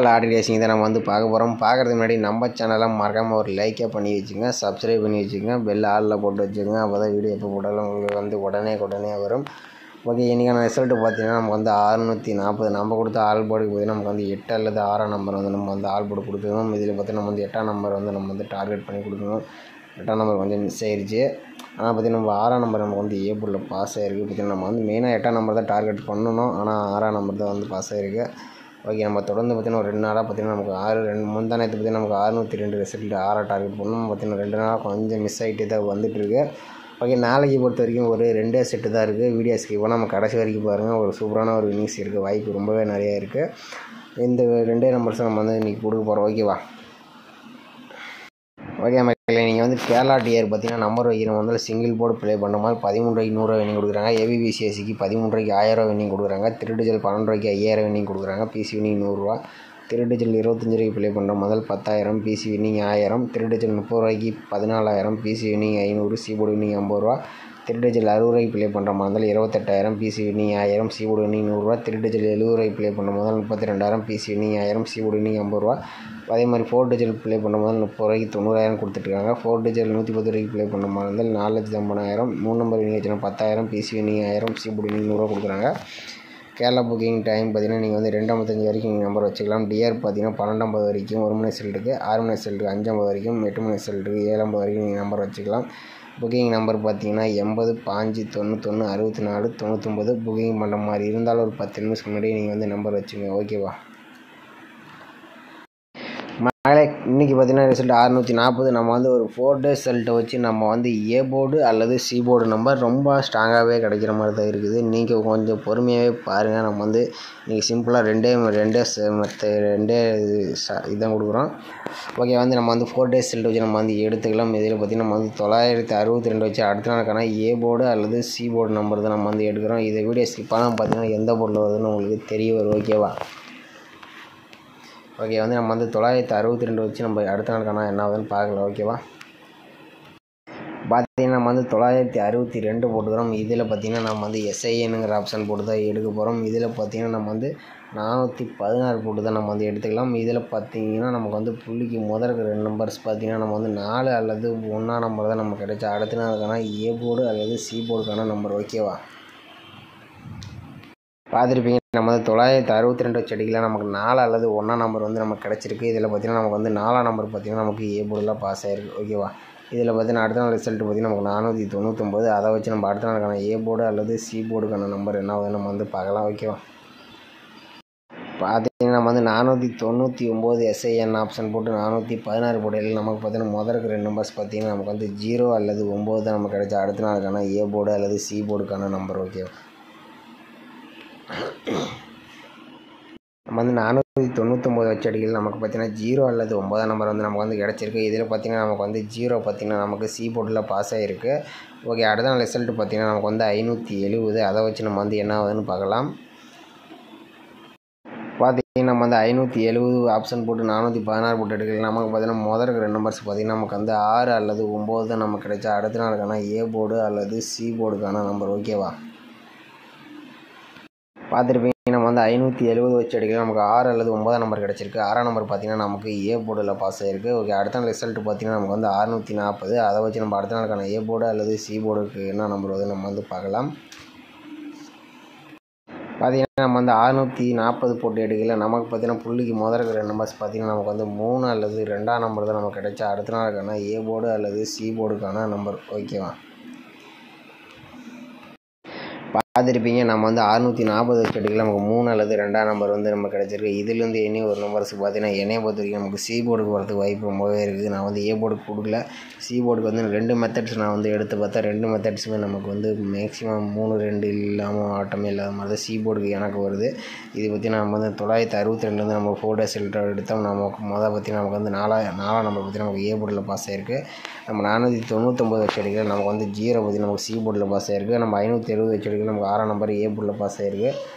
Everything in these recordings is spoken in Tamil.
லாரி ரேசிங் தான் நம்ம வந்து பார்க்க போகிறோம். பார்க்குறதுக்கு முன்னாடி நம்ம சேனலை மறக்காமல் ஒரு லைக்கே பண்ணி வச்சுங்க, சப்ஸ்கிரைப் பண்ணி வச்சுங்க, பெல் ஆளில் போட்டு வச்சுங்க. அப்போ தான் வீடியோ எப்போ போட்டாலும் உங்களுக்கு வந்து உடனே வரும். ஓகே, இன்றைக்கான ரிசல்ட்டு பார்த்தீங்கன்னா நமக்கு வந்து 640 நம்ம கொடுத்த ஆல் போர்டுக்கு பார்த்தீங்கன்னா நமக்கு வந்து 8 அல்லது 6ஆம் நம்பர் வந்து நம்ம வந்து ஆல் போர்டு கொடுத்துருந்தோம். இதில் பார்த்தீங்கன்னா நம்ம வந்து 8ஆம் நம்பர் வந்து நம்ம வந்து டார்கெட் பண்ணி கொடுக்கணும். 8ஆம் நம்பர் கொஞ்சம் மிஸ் ஆயிடுச்சு. ஆனால் பார்த்தீங்கன்னா நம்ம 6ஆம் நம்பர் நமக்கு வந்து ஏ போர்டில் பாஸ் ஆகிருக்கு. பார்த்தீங்கன்னா நம்ம வந்து மெயினாக 8ஆம் நம்பர் தான் டார்கெட் பண்ணணும், ஆனால் 6ஆம் நம்பர் தான் வந்து பாஸ் ஆகிருக்கு. ஓகே, நம்ம தொடர்ந்து பார்த்தீங்கன்னா ஒரு 2 நாளாக பார்த்தீங்கன்னா நமக்கு முந்தானத்து பார்த்தீங்கன்னா நமக்கு 602 ரிசல்ட் 6 டார்கெட் பண்ணணும். பார்த்தீங்கன்னா 2 நாளாக கொஞ்சம் மிஸ் ஆகிட்டே தான் வந்துட்டுருக்கு. ஓகே, நாளைக்கு பொறுத்த வரைக்கும் ஒரு 2 செட்டு தான் இருக்குது. வீடியோ ஸ்கிப் பண்ணால் நம்ம கடைசி வரைக்கும் பாருங்கள். ஒரு சூப்பரான ஒரு இன்னிங்ஸ் இருக்குது, வாய்ப்பு ரொம்பவே நிறையா இருக்குது. இந்த 2 நம்பர்ஸை நம்ம வந்து இன்றைக்கி கொடுக்க போகிறோம். ஓகேவா? ஓகே மக்களே, நீங்கள் வந்து கேரளா டிஆர் பார்த்தீங்கன்னா நம்பர் வைக்கிற வந்து சிங்கிள் போர்டு ப்ளே பண்ணுற மாதிரி 13 ரூபாய்க்கு 100 வின்னிங் கொடுக்குறாங்க. ஏபிபிசிஎஸ்சிக்கு 13 ரூபாய்க்கு 1000 வின்னிங் கொடுக்குறாங்க. திருடிஜல் 12 ரூபாய்க்கு 5000 வின்னிங் கொடுக்குறாங்க. பிசி வின்னிங் 100 ரூபா. திருடிஜல் 25 ரூபாய்க்கு ப்ளே பண்ணுற முதல் 10,000, பிசி வின்னிங் 1000. திருடிஜல் 30 ரூபாய்க்கு 14,000, பிசி வின்னிங் 500, சிபோர்டு வின்னிங் 50 ரூபா. திருடிஜல் 60 ரூபாய்க்கு ப்ளே பண்ணுற முதல் 28,000, பிசி வின்னிங் 1000, சிபோர்டு வின்னிங் 100 ரூபா. திருடிஜல் 70 ரூபாய்க்கு ப்ளே பண்ணுற முதல் 32,000, பிசி வின்னிங் 1000, சிபோர்டு வின்னிங் 50 ரூபா. அதே மாதிரி 4 டிஜிட்டல் ப்ளே பண்ண முதல் 30 ரூபாய்க்கு 90,000 கொடுத்துட்ருக்காங்க. 4 டிஜிட்டல் 110 ரூபாய்க்கு ப்ளே பண்ண முதல் 4,50,000. 3 நம்பர் வின்னிங் வச்சுனா 10,000, பிசி வின்னிங் 1000, சிபோர்டு வின்னிங் 100 ரூபா கொடுக்குறாங்க. கேரளா புக்கிங் டைம் பார்த்தீங்கன்னா நீங்கள் வந்து 2:55 வரைக்கும் நீங்கள் நம்பர் வச்சுக்கலாம். டிஆர் பார்த்தீங்கன்னா 12:50 வரைக்கும் 1 மணி ரிசல்ட்டுக்கு, 6 மணி ரிசல்ட்டுக்கு 5:50 வரைக்கும், 8 மணி ரிசல்ட்டுக்கு 7:50 வரைக்கும் நீங்கள் நம்பர் வச்சுக்கலாம். புக்கிங் நம்பர் பார்த்தீங்கன்னா 80 5 91 64 99. புக்கிங் பண்ணுற மாதிரி இருந்தாலும் ஒரு 10 நிமிஷத்துக்கு முன்னாடி நீங்கள் வந்து நம்பர் வச்சுங்க. ஓகேவா? மகளே, இன்றைக்கி பார்த்தீங்கன்னா ரிசல்ட் 640. நம்ம வந்து ஒரு 4 டேஸ் ரிசல்ட்டை வச்சு நம்ம வந்து ஏ போர்டு அல்லது சி போர்டு நம்பர் ரொம்ப ஸ்ட்ராங்காகவே கிடைக்கிற மாதிரி தான் இருக்குது. நீங்கள் கொஞ்சம் பொறுமையாகவே பாருங்கள். நம்ம வந்து இன்றைக்கி சிம்பிளாக ரெண்டே இதான் கொடுக்குறோம். ஓகே, வந்து நம்ம வந்து 4 டேஸ் ரிசல்ட் வச்சு நம்ம வந்து எடுத்துக்கலாம். இதில் பார்த்திங்கன்னா நம்ம வந்து 962 வச்சு அடுத்த நாளுக்கான ஏ போர்டு அல்லது சி போர்டு நம்பர் தான் நம்ம வந்து எடுக்கிறோம். இதை வீடியோ ஸ்கிப் பண்ணாமல் பார்த்தீங்கன்னா எந்த போர்டில் வருதுன்னு உங்களுக்கு தெரிய வரும். ஓகேவா? ஓகே, வந்து நம்ம வந்து 962 வச்சு நம்ம அடுத்த நாளுக்கான என்ன ஆகுதுன்னு பார்க்கலாம். ஓகேவா? பார்த்தீங்கன்னா நம்ம வந்து 962 போட்டுக்கிறோம். இதில் பார்த்திங்கன்னா நம்ம வந்து எஸ்ஐஎனுங்கிற ஆப்ஷன் போட்டு தான் எடுக்க போகிறோம். இதில் பார்த்திங்கன்னா நம்ம வந்து 416 போட்டு தான் நம்ம வந்து எடுத்துக்கலாம். இதில் பார்த்திங்கன்னா நமக்கு வந்து புள்ளிக்கு முதல் 2 நம்பர்ஸ் பார்த்திங்கன்னா நம்ம வந்து 4 அல்லது 1ஆம் நம்பர் தான் நமக்கு கிடைச்சா அடுத்த நாளுக்கான ஏ போர்டு அல்லது சி போர்டுக்கான நம்பர். ஓகேவா? பார்த்துருப்பீங்க, நம்ம வந்து 962 செடிகளில் நமக்கு 4 அல்லது 1ஆம் நம்பர் வந்து நமக்கு கிடச்சிருக்கு. இதில் பார்த்திங்கன்னா நமக்கு வந்து 4ஆம் நம்பர் பார்த்திங்கன்னா நமக்கு ஏ போர்டில் பாஸ் ஆகிருக்கு. ஓகேவா? இதில் பார்த்திங்கன்னா அடுத்த நாள் ரிசல்ட் பார்த்திங்கன்னா நமக்கு 499. அதை வச்சு நம்ம அடுத்த நாளுக்கான ஏ போர்டு அல்லது சி போர்டுக்கான நம்பர் என்ன ஆகுதுன்னு நம்ம வந்து பார்க்கலாம். ஓகேவா? பார்த்திங்கன்னா நம்ம வந்து 499 எஸ்ஐஎன் ஆப்ஷன் போட்டு 416 போடையில் நமக்கு பார்த்திங்கன்னா முதல் 2 நம்பர்ஸ் பார்த்திங்கன்னா நமக்கு வந்து 0 அல்லது 9 தான் நமக்கு கிடைச்சா அடுத்த நாளுக்கான ஏ போர்டு அல்லது சி போர்டுக்கான நம்பர். ஓகேவா? நம்ம வந்து 499 வச்சு அடிக்கல நமக்கு பார்த்தீங்கன்னா 0 அல்லது 9ஆம் நம்பர் வந்து நமக்கு வந்து கிடச்சிருக்கு. இதில் பார்த்திங்கன்னா நமக்கு வந்து 0 பார்த்திங்கன்னா நமக்கு சி போர்டில் பாஸ் ஆகிருக்கு. ஓகே, அடுத்த நாள் ரிசல்ட்டு பார்த்திங்கன்னா நமக்கு வந்து 570. அதை வச்சு நம்ம வந்து என்ன ஆகுதுன்னு பார்க்கலாம். பார்த்திங்கன்னா நம்ம வந்து 570 ஆப்ஷன் போட்டு 416 போட்டு எடுக்கல. நமக்கு பார்த்திங்கன்னா முதல் 2 நம்பர்ஸ் பார்த்திங்கன்னா நமக்கு வந்து 6 அல்லது 9 தான் நமக்கு கிடைச்சா அடுத்த நாளுக்கான ஏ போர்டு அல்லது சி போர்டுக்கான நம்பர். ஓகேவா? பார்த்துருப்பீங்க, நம்ம வந்து 570 வச்சு எடுக்கலாம். நமக்கு 6 அல்லது 9ஆம் நம்பர் கிடச்சிருக்கு. 6ஆம் நம்பர் பார்த்திங்கன்னா நமக்கு ஏ போர்டில் பாஸ் ஆகிருக்கு. ஓகே, அடுத்த நாள் ரிசல்ட்டு பார்த்திங்கன்னா நமக்கு வந்து 640. அதை வச்சு நம்ம அடுத்த நாளுக்கான ஏ போர்டு அல்லது சி போர்டுக்கு என்ன நம்பர் வருது நம்ம வந்து பார்க்கலாம். பார்த்திங்கன்னா நம்ம வந்து 640 போட்டு எடுக்கல. நமக்கு பார்த்திங்கன்னா புள்ளிக்கு முதல் 2 நம்பர்ஸ் பார்த்திங்கன்னா நமக்கு வந்து 3 அல்லது 2ஆம் நம்பர் தான் நமக்கு கிடைச்சா அடுத்த நாளுக்கான ஏ போர்டு அல்லது சி போர்டுக்கான நம்பர். ஓகேவா? பார்த்துருப்பீங்க, நம்ம வந்து 640 வச்சு எடுக்கல. நமக்கு 3 அல்லது 2ஆம் நம்பர் வந்து நமக்கு கிடச்சிருக்கு. இதுலேருந்து இனி ஒரு நம்பர்ஸ் பார்த்தீங்கன்னா என்னையை பொறுத்த வரைக்கும் நமக்கு சி போர்டுக்கு வரதுக்கு வாய்ப்பு ரொம்பவே இருக்குது. நான் வந்து ஏ போர்டுக்கு கொடுக்கல. சி போர்டுக்கு வந்து 2 மெத்தட்ஸ் நான் வந்து எடுத்து பார்த்தேன். 2 மெத்தட்ஸுமே நமக்கு வந்து மேக்ஸிமம் 3-2 இல்லாமல் ஆட்டமே இல்லாத மாதிரி தான் சி போர்டுக்கு எனக்கு வருது. இது பற்றி நம்ம வந்து 962 வந்து நம்ம 4 டேஸ் ரிசல்ட் எடுத்தோம். நமக்கு பார்த்திங்கன்னா நமக்கு வந்து 4ஆம் நம்பர் பற்றி நமக்கு ஏ போர்டில் பாஸ் ஆகிருக்கு. நம்ம 499 வச்சு எடுக்கல. நமக்கு வந்து 0 பற்றி நமக்கு சி போர்டில் பாஸ் ஆகிருக்கு. நம்ம 570 வச்சு எடுக்கல. நமக்கு 6ஆம் நம்பர் ஏ போர்டில் பாஸ் ஆகிருக்கு.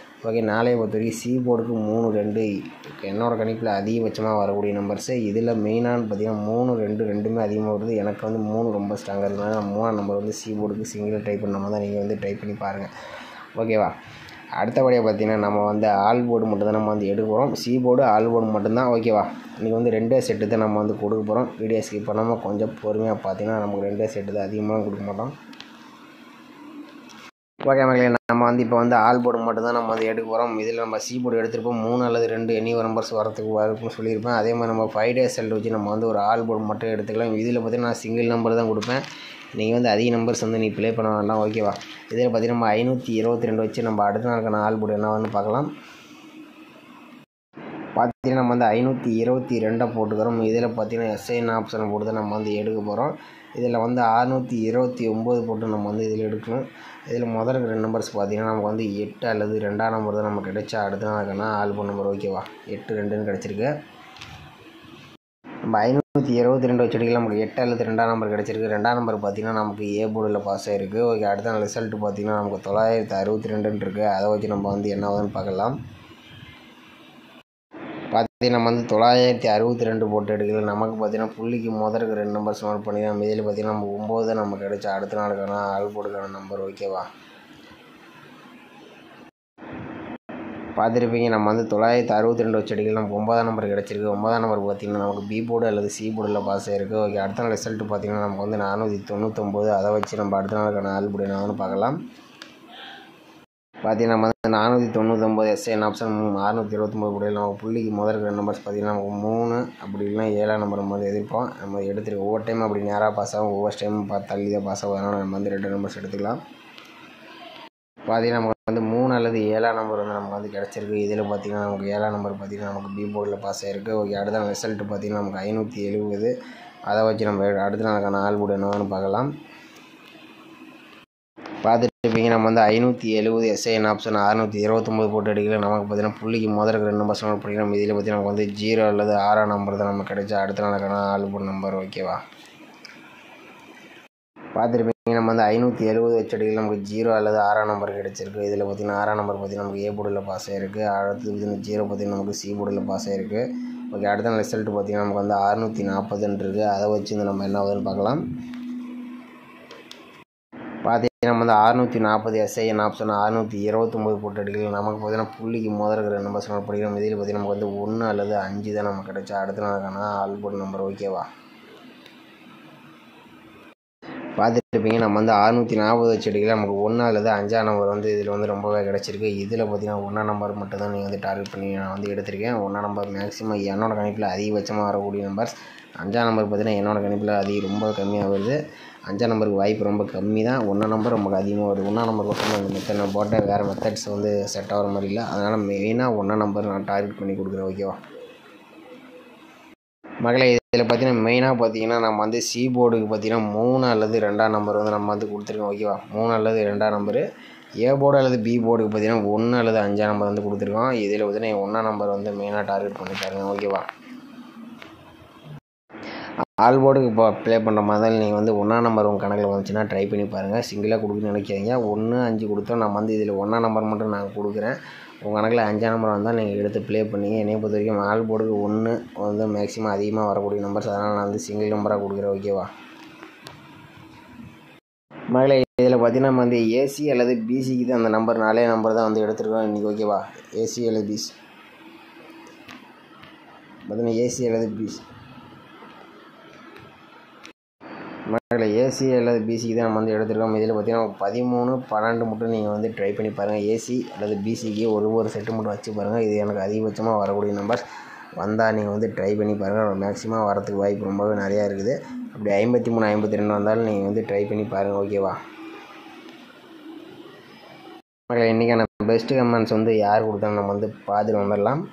ஓகே, நாளைய பொறுத்த வரைக்கும் சி போர்டுக்கு 3 2 என்னோடய கணிப்பில் அதிகபட்சமாக வரக்கூடிய நம்பர்ஸு. இதில் மெயினானு பார்த்திங்கன்னா 3 2 ரெண்டுமே அதிகமாக வருது. எனக்கு வந்து 3 ரொம்ப ஸ்ட்ராங்காக இருக்கிறதுனால 3ஆம் நம்பர் வந்து சி போர்டுக்கு சிங்கிள் ட்ரை பண்ணாமல் தான் நீங்கள் வந்து ட்ரை பண்ணி பாருங்கள். ஓகேவா? அடுத்தபடியாக பார்த்தீங்கன்னா நம்ம வந்து ஆல் போர்டு மட்டும் தான் நம்ம வந்து எடுக்க போகிறோம். சி போர்டு ஆல் போர்டு மட்டும்தான். ஓகேவா, இன்றைக்கி வந்து 2 செட்டு தான் நம்ம வந்து கொடுக்க போகிறோம். வீடியோ ஸ்கிப் பண்ணாமல் கொஞ்சம் பொறுமையாக பார்த்தீங்கன்னா நமக்கு 2 செட்டு தான், அதிகமாக கொடுக்க மாட்டோம். ஓகே மக்களே, நம்ம வந்து இப்போ வந்து ஆல் போர்டு மட்டும் தான் நம்ம வந்து எடுக்க போகிறோம். இதில் நம்ம சி போர்டு எடுத்துருப்போம். 3 அல்லது 2 எனி நம்பர்ஸ் வரதுக்குன்னு சொல்லியிருப்பேன். அதே மாதிரி நம்ம 5 days செல்ட் வச்சு நம்ம வந்து ஒரு ஆல் போர்டு மட்டும் எடுத்துக்கலாம். இதில் பார்த்தீங்கன்னா நான் சிங்கிள் நம்பர் தான் கொடுப்பேன். நீங்கள் வந்து அதிக நம்பர்ஸ் வந்து நீ ப்ளே பண்ண வேண்டாம். ஓகேவா, இதில் பார்த்தீங்கன்னா நம்ம 522 வச்சு நம்ம அடுத்த நாளுக்கான ஆல் போர்டு என்ன வந்து பார்க்கலாம். பார்த்தீங்கன்னா நம்ம வந்து 522 போட்டுக்கிறோம். இதில் பார்த்தீங்கன்னா எஸ்ஐன் ஆப்ஷனை போட்டு தான் நம்ம வந்து எடுக்க போகிறோம். இதில் வந்து 629 போட்டு நம்ம வந்து இதில் எடுக்கணும். இதில் முதல் 2 நம்பர்ஸ் பார்த்தீங்கன்னா நமக்கு வந்து 8 அல்லது 2ஆம் நம்பர் தான் நமக்கு கிடைச்சா அடுத்த நாளுக்கான ஆல் போர்டு நம்பர். ஓகேவா, 8-2ன்னு கிடச்சிருக்கு. நம்ம 522 வச்சுட்டிக்கலாம். நமக்கு 8 அல்லது 2ஆம் நம்பர் கிடச்சிருக்கு. 2ஆம் நம்பர் பார்த்தீங்கன்னா நமக்கு ஏ போர்டில் பாஸ் ஆகிருக்கு. ஓகே, அடுத்த நாள் ரிசல்ட்டு பார்த்தீங்கன்னா நமக்கு 962 இருக்குது. அதை வச்சு நம்ம வந்து என்ன ஆகுதுன்னு பார்க்கலாம். பார்த்தீங்கன்னா நம்ம வந்து 962 போட்டு எடுக்கல. நமக்கு பார்த்தீங்கன்னா புள்ளிக்கு முதல் 2 நம்பர்ஸ் நோட் பண்ணி நம்ம இதில் பார்த்தீங்கன்னா நம்ம 9 தான் நமக்கு கிடைச்சா அடுத்த நாளுக்கான ஆல் போர்டுக்கான நம்பர். ஓகேவா, பார்த்துருப்பீங்க. நம்ம வந்து 962 வச்சு அடிக்கல. நமக்கு 9ஆம் நம்பர் கிடச்சிருக்கு. 9ஆம் நம்பர் பார்த்திங்கன்னா நமக்கு பி போர்டு அல்லது சி போர்டில் பாஸ் ஆகிருக்கு. ஓகே, அடுத்த நாள் ரிசல்ட்டு பார்த்திங்கன்னா நமக்கு வந்து 499. அதை வச்சு நம்ம அடுத்த நாளுக்கான ஆல் போர்டு என்னன்னு பார்க்கலாம். பார்த்தீங்கன்னா நம்ம வந்து 499 எஸ்ஐன் ஆப்ஷன் 629 போர்டில் நமக்கு புள்ளிக்கு முதல் 2 நம்பர்ஸ் பார்த்திங்கன்னா நமக்கு 3 அப்படி இல்லைனா 7ஆம் நம்பர் நம்ம வந்து எதிர்ப்போம். நம்ம எடுத்துருக்கோம். ஒவ்வொரு டைம் அப்படி நேராக பாஸ் ஆகும், ஒவ்வொரு டைம் தள்ளி தான் பாஸ் ஆகும். அதனால் நம்ம வந்து 2 நம்பர்ஸ் எடுத்துக்கலாம். பார்த்தீங்கன்னா நமக்கு வந்து 3 அல்லது 7ஆம் நம்பர் வந்து நமக்கு வந்து கிடச்சிருக்கு. இதில் பார்த்திங்கன்னா நமக்கு 7ஆம் நம்பர் பார்த்திங்கன்னா நமக்கு பி போர்டில் பாஸ் ஆகிருக்கு. ஓகே, அடுத்த நாள் ரிசல்ட்டு பார்த்திங்கன்னா நமக்கு 570. அதை வச்சு நம்ம அடுத்த நாளுக்கான ஆல் போர்டு என்னன்னு பார்க்கலாம். பார்த்துட்டுருப்பீங்க. நம்ம வந்து 570 எஸ்ஐன் ஆப்ஷன் 629 போட்டு எடுக்கல. நமக்கு பார்த்திங்கன்னா புள்ளிக்கு முதல் 2 நம்பர்ஸ் நோட் பண்ணிக்கலாம். இதில் பார்த்திங்கன்னா நமக்கு வந்து 0 அல்லது 6ஆம் நம்பர் தான் நமக்கு கிடைச்சா அடுத்த நாளுக்கான ஆல் போர்டு நம்பர். ஓகேவா, பார்த்துருப்பீங்க. நம்ம வந்து 570 வச்சு அடிக்கல. நமக்கு 0 அல்லது 6ஆம் நம்பர் கிடச்சிருக்கு. இதில் பார்த்திங்கன்னா 6ஆம் நம்பர் பார்த்திங்கன்னா நமக்கு ஏ போர்டில் பாஸ் ஆகிருக்கு. அடுத்து பார்த்திங்கன்னா 0 பார்த்திங்கன்னா நமக்கு சி போர்டில் பாஸ் ஆகிருக்கு. ஓகே, அடுத்த நாள் ரிசல்ட்டு பார்த்திங்கன்னா நமக்கு வந்து 640 இருக்குது. அதை வச்சு நம்ம என்ன ஆகுதுன்னு பார்க்கலாம். பார்த்தீங்கன்னா நம்ம வந்து 640 எஸ்ஐஎன் ஆப்ஷன் 629 போட்டு எடுக்கலாம். நமக்கு பார்த்தீங்கன்னா புள்ளிக்கு முதல் 2 நம்பர்ஸ் நோட் பண்ணிக்கலாம். இதில் பார்த்தீங்கன்னா நமக்கு வந்து 1 அல்லது 5 தான் நமக்கு கிடைச்சா அடுத்த நாளுக்கான ஆல் போர்டு நம்பர். ஓகேவா, பார்த்துட்டுருப்பீங்க. நம்ம வந்து 640 வச்சு எடுக்கலாம். நமக்கு 1 அல்லது 5ஆம் நம்பர் வந்து இதில் வந்து ரொம்பவே கிடச்சிருக்கு. இதில் பார்த்தீங்கன்னா 1ஆம் நம்பர் மட்டும் தான் நீங்கள் வந்து டார்கெட் பண்ணி நான் வந்து எடுத்திருக்கேன். 1ஆம் நம்பர் மேக்ஸிமம் என்னோட கணிப்பில் அதிகபட்சமாக வரக்கூடிய நம்பர்ஸ். 5ஆம் நம்பர் பார்த்தீங்கன்னா என்னோட கணிப்பில் ரொம்ப கம்மியாக வருது. 5ஆம் நம்பருக்கு வாய்ப்பு ரொம்ப கம்மி தான். 1ஆம் நம்பர் ரொம்ப அதிகமாக வருது. 1ஆம் நம்பர் மட்டும் அந்த மெத்தட் நான் போட்ட வேறு மெத்தட்ஸ் வந்து செட் ஆகிற மாதிரி இல்லை. அதனால் மெயினாக 1ஆம் நம்பர் நான் டார்கெட் பண்ணி கொடுக்குறேன். ஓகேவா மகளே, இதில் பார்த்தீங்கன்னா மெயினாக பார்த்தீங்கன்னா நம்ம வந்து சி போர்டுக்கு பார்த்தீங்கன்னா 3 அல்லது 2ஆம் நம்பர் வந்து நம்ம வந்து கொடுத்துருக்கோம். ஓகேவா, 3 அல்லது 2ஆம் நம்பரு. ஏ போர்டு அல்லது பி போர்டுக்கு பார்த்தீங்கன்னா 1 அல்லது 5ஆம் நம்பர் வந்து கொடுத்துருக்கோம். இதில் பார்த்தீங்கன்னா 1ஆம் நம்பர் வந்து மெயினாக டார்கெட் பண்ணி பாருங்க. ஓகேவா, ஆல் போர்டுக்கு இப்போ ப்ளே பண்ணுற மாதிரி நீங்கள் வந்து 1ஆம் நம்பர் உங்கள் கணக்கில் வந்துச்சுன்னா ட்ரை பண்ணி பாருங்கள். சிங்கிளாக கொடுக்குன்னு நினைக்காதீங்க. 1, 5 கொடுத்தோம். நம்ம வந்து இதில் 1ஆம் நம்பர் மட்டும் நான் கொடுக்குறேன். உங்கள் கணக்கில் 5ஆம் நம்பர் வந்தால் நீங்கள் எடுத்து ப்ளே பண்ணிங்க. என்னை பொறுத்த வரைக்கும் ஆல் போர்டுக்கு 1 வந்து மேக்ஸிமம் அதிகமாக வரக்கூடிய நம்பர்ஸ். அதனால் நான் வந்து சிங்கிள் நம்பராக கொடுக்குறேன். ஓகேவா மகளே, இதில் பார்த்தீங்கன்னா நம்ம வந்து ஏசி அல்லது பிசிக்கு தான் அந்த நம்பர் 4 நம்பர் தான் வந்து எடுத்துருக்கோம் இன்றைக்கி. ஓகேவா, ஏசி அல்லது பிசி பார்த்தீங்கன்னா ஏசி அல்லது பிசி மகளே, ஏசி அல்லது பிசிக்கு தான் நம்ம வந்து எடுத்துருக்கோம். இதில் பார்த்தீங்கன்னா 13, 12 மட்டும் நீங்கள் வந்து ட்ரை பண்ணி பாருங்கள். ஏசி அல்லது பிசிக்கு ஒரு செட்டு மட்டும் வச்சு பாருங்கள். இது எனக்கு அதிகபட்சமாக வரக்கூடிய நம்பர்ஸ். வந்தால் நீங்கள் வந்து ட்ரை பண்ணி பாருங்கள். மேக்ஸிமம் வரதுக்கு வாய்ப்பு ரொம்பவே நிறையா இருக்குது. அப்படி 53, 52 வந்தாலும் நீங்கள் வந்து ட்ரை பண்ணி பாருங்கள். ஓகேவா மகளே, இன்றைக்கான பெஸ்ட்டு கமெண்ட்ஸ் வந்து யார் கொடுத்தாலும் நம்ம வந்து பார்த்துட்டு வந்துடலாம்.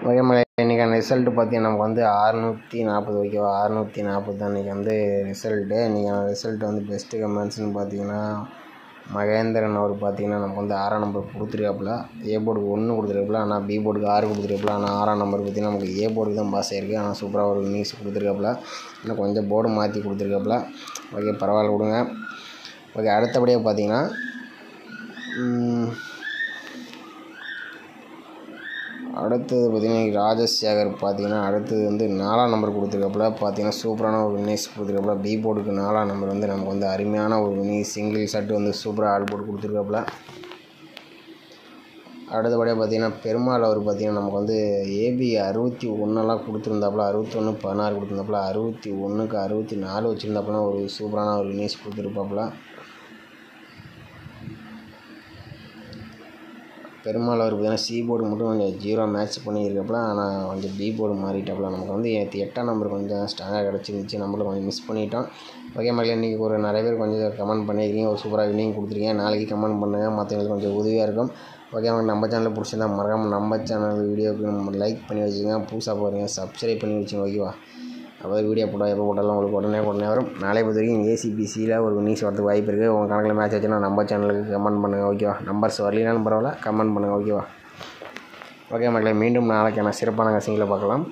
ஓகே மகளே, இன்றைக்கான ரிசல்ட்டு பார்த்தீங்கன்னா நமக்கு வந்து 640. ஓகேவா, 640 தான் இன்றைக்கி வந்து ரிசல்ட்டு. இன்றைக்கான ரிசல்ட்டு வந்து பெஸ்ட்டு கமெண்ட்ஸ்னு பார்த்தீங்கன்னா மகேந்திரன் அவர் பார்த்தீங்கன்னா நமக்கு வந்து 6ஆம் நம்பர் கொடுத்துருக்காப்புல. ஏ போர்டுக்கு 1 கொடுத்துருக்காப்புல. ஆனால் பி போர்டுக்கு 6 கொடுத்துருக்காப்புல. ஆனால் 6ஆம் நம்பர் பார்த்தீங்கன்னா நமக்கு ஏ போர்டுக்கு தான் பாஸ் ஆகிருக்கு. ஆனால் சூப்பராக ஒரு நியூஸ் கொடுத்துருக்காப்புல. இன்னும் கொஞ்சம் போர்டு மாற்றி கொடுத்துருக்காப்புல. ஓகே, பரவாயில்ல கொடுங்க. ஓகே, அடுத்தபடியாக பார்த்தீங்கன்னா அடுத்தது பார்த்திங்கன்னா ராஜசேகர் பார்த்தீங்கன்னா அடுத்தது வந்து 4ஆம் நம்பர் கொடுத்துருக்காப்புல. பார்த்தீங்கன்னா சூப்பரான ஒரு வினிஸ் கொடுத்துருக்காப்புல. பி போர்டுக்கு 4ஆம் நம்பர் வந்து நமக்கு வந்து அருமையான ஒரு வினிஸ் சிங்கிள் ஷர்ட் வந்து சூப்பராக ஆல் போர்டு கொடுத்துருக்காப்புல. அடுத்தபடியாக பார்த்தீங்கன்னா பெருமாள் அவர் பார்த்தீங்கன்னா நமக்கு வந்து ஏபி 61 கொடுத்துருந்தாப்புல, 61-16 கொடுத்துருந்தாப்புல, 61க்கு 64 வச்சுருந்தாப்புல ஒரு சூப்பரான ஒரு இன்னிங்ஸ் கொடுத்துருப்பாப்புல. பெருமாள் அவர் பார்த்தீங்கன்னா சி போர்டு மட்டும் கொஞ்சம் 0 மேட்ச் பண்ணியிருக்காப்புல. ஆனால் கொஞ்சம் பி போர்டு மாறிட்டாப்புல. நமக்கு வந்து 8ஆம் நம்பர் கொஞ்சம் ஸ்ட்ராங்காக கிடச்சிருந்துச்சு, நம்மளும் கொஞ்சம் மிஸ் பண்ணிட்டோம். ஓகே மக்களே, இன்றைக்கி ஒரு நிறைய பேர் கொஞ்சம் கமெண்ட் பண்ணியிருக்கீங்க, ஒரு சூப்பராக வின்னிங் கொடுத்துருக்கீங்க. நாளைக்கு கமெண்ட் பண்ணுங்கள், மற்றவங்களுக்கு கொஞ்சம் உதவியாக இருக்கும். ஓகே மக்களே, நம்ம சேனலில் பிடிச்சிருந்தா மறக்காமல் நம்ம சேனல் வீடியோவுக்கு நம்ம லைக் பண்ணி வச்சுக்கோங்க. புதுசாக போகிறீங்க சப்ஸ்கிரைப் பண்ணி வச்சுங்க. ஓகேவா? அப்போ வீடியோ போட்டால் எப்போ போட்டாலும் உங்களுக்கு உடனே வரும். நாளை பொறுத்த வரைக்கும் ஏசிபிசியில் ஒரு இன்னிங்ஸ் வரதுக்கு வாய்ப்பு இருக்குது. உங்கள் கணக்கில் மேட்ச் வச்சுன்னா நம்ம சேனலுக்கு கமெண்ட் பண்ணுங்கள். ஓகேவா? நம்பர்ஸ் வரலினாலும் பரவாயில்ல, கமெண்ட் பண்ணுங்கள். ஓகேவா? ஓகே மக்களே, மீண்டும் நாளைக்கான சிறப்பான கசிங்களை பார்க்கலாம்.